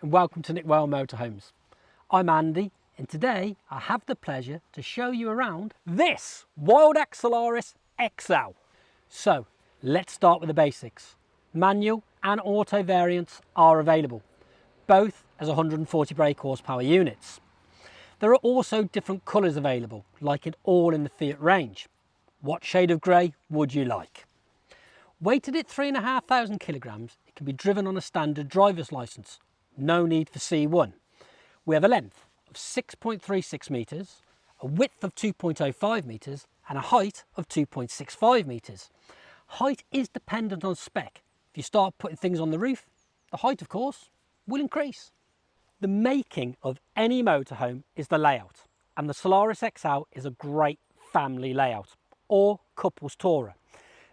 and welcome to Nick Well Motorhomes. I'm Andy, and today I have the pleasure to show you around this WildAx Solaris XL. So let's start with the basics. Manual and auto variants are available, both as 140 brake horsepower units. There are also different colours available, like it all in the Fiat range. What shade of grey would you like? Weighted at 3,500 kilograms, it can be driven on a standard driver's licence. No need for C1. We have a length of 6.36 metres, a width of 2.05 metres and a height of 2.65 metres. Height is dependent on spec. If you start putting things on the roof, the height of course will increase. The making of any motorhome is the layout, and the Solaris XL is a great family layout or couples tourer.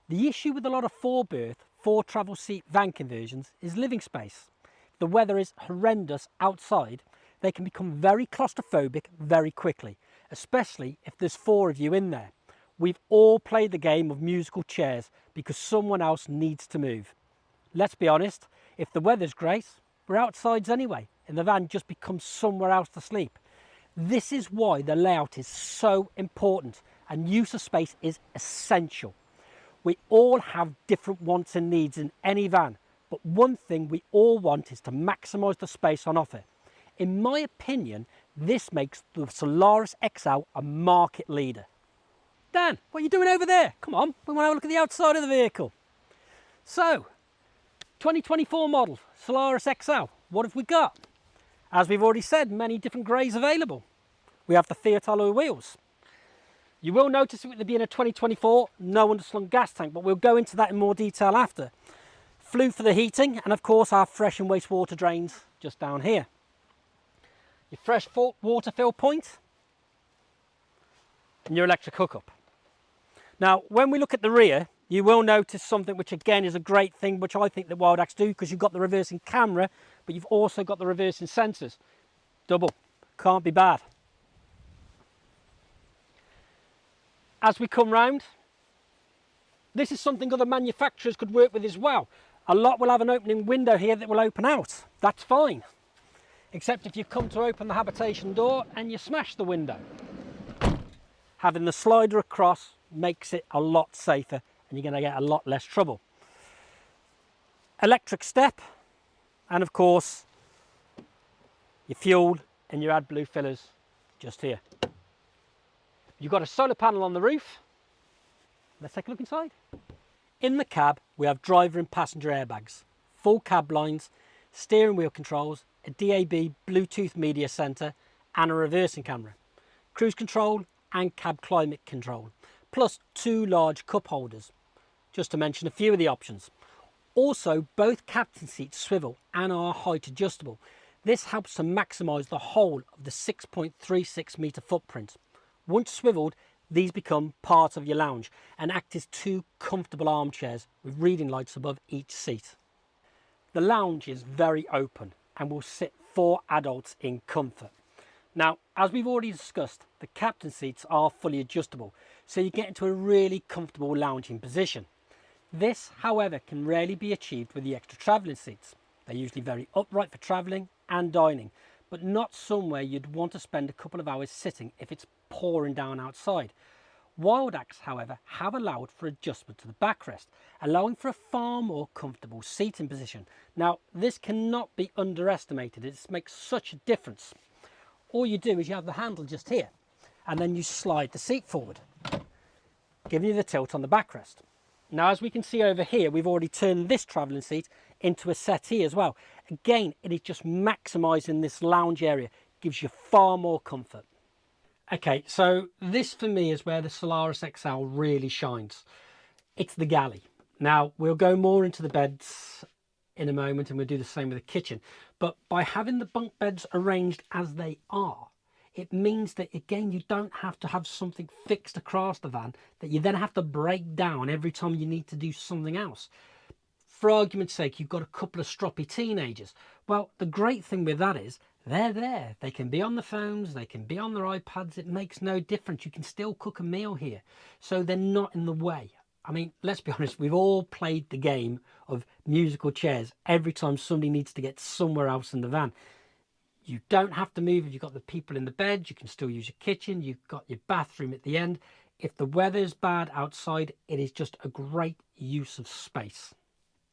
The issue with a lot of 4-berth, 4-travel seat van conversions is living space. If the weather is horrendous outside, they can become very claustrophobic very quickly, especially if there's 4 of you in there. We've all played the game of musical chairs because someone else needs to move. Let's be honest, if the weather's great, we're outsides anyway, and the van just becomes somewhere else to sleep. This is why the layout is so important and use of space is essential. We all have different wants and needs in any van, but one thing we all want is to maximise the space on offer. In my opinion, this makes the Solaris XL a market leader. Dan, what are you doing over there? Come on, we want to have a look at the outside of the vehicle. So, 2024 model Solaris XL, what have we got? As we've already said, many different greys available. We have the Fiat alloy wheels. You will notice it with being a 2024, no underslung gas tank, but we'll go into that in more detail after. Flue for the heating, and of course our fresh and wastewater drains just down here. Your fresh water fill point, and your electric hookup. Now, when we look at the rear, you will notice something which again is a great thing, which I think that WildAx do, because you've got the reversing camera, but you've also got the reversing sensors. Double, can't be bad. As we come round, this is something other manufacturers could work with as well. A lot will have an opening window here that will open out. That's fine. Except if you come to open the habitation door and you smash the window. Having the slider across makes it a lot safer and you're going to get a lot less trouble. Electric step, and of course your fuel and your AdBlue fillers just here. You've got a solar panel on the roof. Let's take a look inside. In the cab, we have driver and passenger airbags, full cab lines, steering wheel controls, a DAB Bluetooth media center, and a reversing camera, cruise control and cab climate control, plus 2 large cup holders, just to mention a few of the options. Also, both captain seats swivel and are height adjustable. This helps to maximise the whole of the 6.36 metre footprint. Once swiveled, these become part of your lounge and act as 2 comfortable armchairs with reading lights above each seat. The lounge is very open and will sit 4 adults in comfort. Now, as we've already discussed, the captain seats are fully adjustable, so you get into a really comfortable lounging position. This, however, can rarely be achieved with the extra travelling seats. They're usually very upright for travelling and dining, but not somewhere you'd want to spend a couple of hours sitting if it's pouring down outside. WildAx, however, have allowed for adjustment to the backrest, allowing for a far more comfortable seating position. Now, this cannot be underestimated. It makes such a difference. All you do is you have the handle just here, and then you slide the seat forward, giving you the tilt on the backrest. Now, as we can see over here, we've already turned this travelling seat into a settee as well. Again, it is just maximising this lounge area, gives you far more comfort. Okay, so this for me is where the Solaris XL really shines. It's the galley. Now, we'll go more into the beds in a moment and we'll do the same with the kitchen. But by having the bunk beds arranged as they are, it means that, again, you don't have to have something fixed across the van that you then have to break down every time you need to do something else. For argument's sake, you've got a couple of stroppy teenagers. Well, the great thing with that is they're there. They can be on the phones, they can be on their iPads. It makes no difference. You can still cook a meal here. So they're not in the way. I mean, let's be honest, we've all played the game of musical chairs every time somebody needs to get somewhere else in the van. You don't have to move if you've got the people in the bed. You can still use your kitchen. You've got your bathroom at the end. If the weather's bad outside, it is just a great use of space.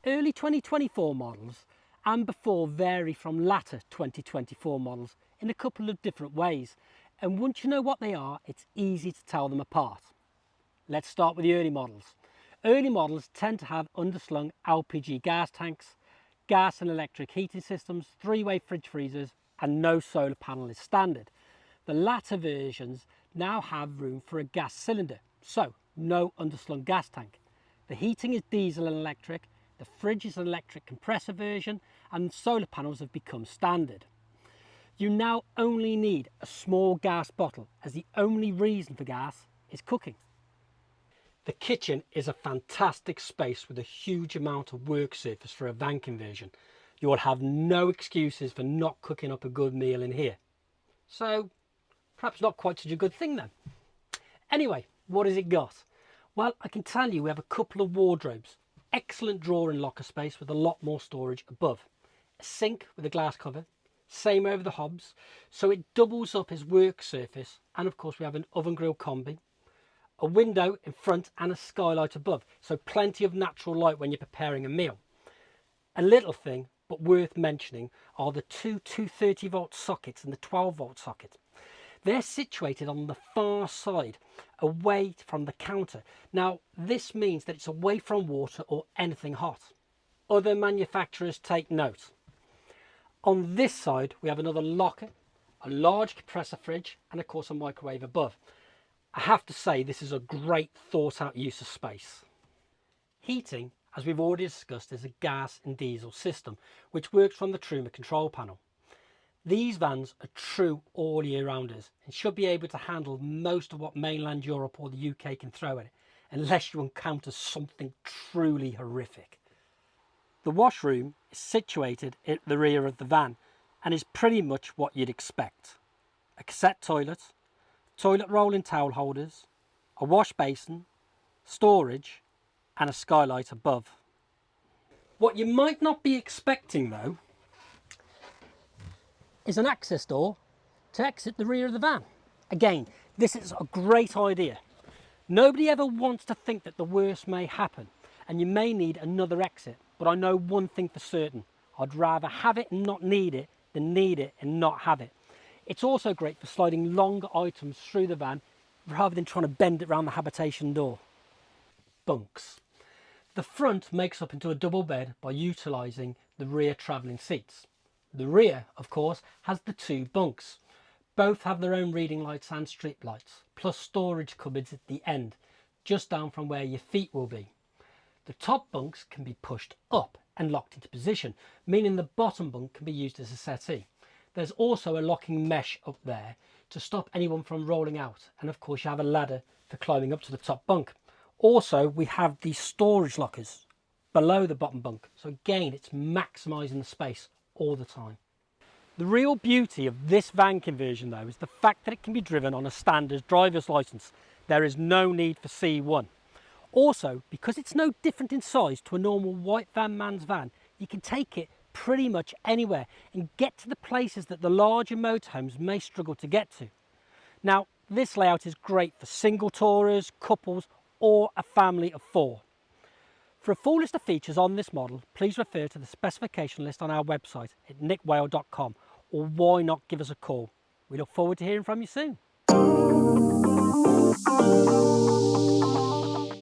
Early 2024 models and before vary from latter 2024 models in a couple of different ways. And once you know what they are, it's easy to tell them apart. Let's start with the early models. Early models tend to have underslung LPG gas tanks, gas and electric heating systems, three-way fridge freezers, and no solar panel is standard. The latter versions now have room for a gas cylinder, so no underslung gas tank. The heating is diesel and electric, the fridge is an electric compressor version, and solar panels have become standard. You now only need a small gas bottle, as the only reason for gas is cooking. The kitchen is a fantastic space with a huge amount of work surface for a van conversion. You will have no excuses for not cooking up a good meal in here. So, perhaps not quite such a good thing then. Anyway, what has it got? Well, I can tell you we have a couple of wardrobes, excellent drawer and locker space with a lot more storage above, a sink with a glass cover, same over the hobs, so it doubles up as work surface, and of course we have an oven grill combi, a window in front and a skylight above, so plenty of natural light when you're preparing a meal. A little thing, but worth mentioning, are the two 230 volt sockets and the 12 volt socket. They're situated on the far side, away from the counter. Now, this means that it's away from water or anything hot. Other manufacturers take note. On this side, we have another locker, a large compressor fridge, and of course a microwave above. I have to say this is a great thought out use of space. Heating, as we've already discussed, is a gas and diesel system which works from the Truma control panel. These vans are true all year rounders and should be able to handle most of what mainland Europe or the UK can throw at it, unless you encounter something truly horrific. The washroom is situated at the rear of the van and is pretty much what you'd expect. A cassette toilet, toilet roll and towel holders, a wash basin, storage, and a skylight above. What you might not be expecting though is an access door to exit the rear of the van. Again, this is a great idea. Nobody ever wants to think that the worst may happen and you may need another exit, but I know one thing for certain: I'd rather have it and not need it than need it and not have it. It's also great for sliding longer items through the van rather than trying to bend it around the habitation door. Bunks. The front makes up into a double bed by utilising the rear travelling seats. The rear, of course, has the two bunks. Both have their own reading lights and street lights, plus storage cupboards at the end, just down from where your feet will be. The top bunks can be pushed up and locked into position, meaning the bottom bunk can be used as a settee. There's also a locking mesh up there to stop anyone from rolling out, and of course you have a ladder for climbing up to the top bunk. Also, we have these storage lockers below the bottom bunk, so again it's maximising the space all the time. The real beauty of this van conversion though is the fact that it can be driven on a standard driver's licence. There is no need for C1. Also, because it's no different in size to a normal white van man's van, you can take it pretty much anywhere and get to the places that the larger motorhomes may struggle to get to. Now, this layout is great for single tourers, couples, or a family of 4. For a full list of features on this model, please refer to the specification list on our website at nickwail.com, or why not give us a call. We look forward to hearing from you soon.